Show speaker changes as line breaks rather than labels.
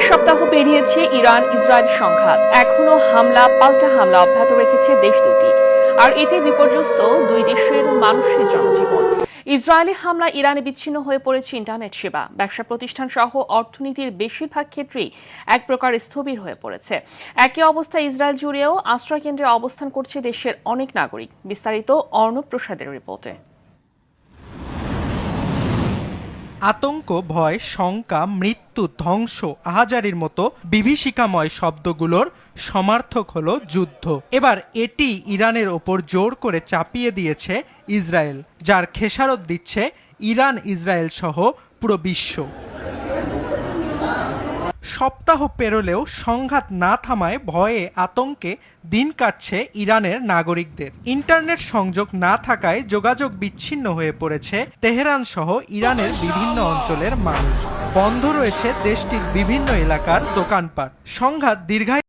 সপ্তাহ পেরিয়েছে Iran Israel সংঘাত। এখনো হামলা পাল্টা হামলা অব্যাহত রেখেছে দেশ দুটি, আর এতে বিপর্যস্ত দুই দেশের মানুষের জনজীবন। ইসরায়েলি হামলা ইরানে বিচ্ছিন্ন হয়ে পড়েছে ইন্টারনেট সেবা, ব্যবসা প্রতিষ্ঠান সহ অর্থনীতির বেশিরভাগ ক্ষেত্রেই এক প্রকার স্থবির হয়ে পড়েছে। একই অবস্থা ইসরায়েল জুড়েও আশ্রয়কেন্দ্রে অবস্থান করছে দেশের অনেক নাগরিক। বিস্তারিত অর্ণব প্রসাদের রিপোর্টে।
আতঙ্ক, ভয়, শঙ্কা, মৃত্যু, ধ্বংস, আহাজারির মতো বিভীষিকাময় শব্দগুলোর সমার্থক হলো যুদ্ধ। এবার এটি ইরানের ওপর জোর করে চাপিয়ে দিয়েছে ইসরায়েল, যার খেসারত দিচ্ছে ইরান, ইসরায়েল সহ পুরো বিশ্ব। সপ্তাহ পেরোলেও সংঘাত না থামায় ভয়ে আতঙ্কে দিন কাটছে ইরানের নাগরিকদের। ইন্টারনেট সংযোগ না থাকায় যোগাযোগ বিচ্ছিন্ন হয়ে পড়েছে তেহরান সহ ইরানের বিভিন্ন অঞ্চলের মানুষ। বন্ধ রয়েছে দেশটির বিভিন্ন এলাকার দোকানপাট। সংঘাত দীর্ঘায়িত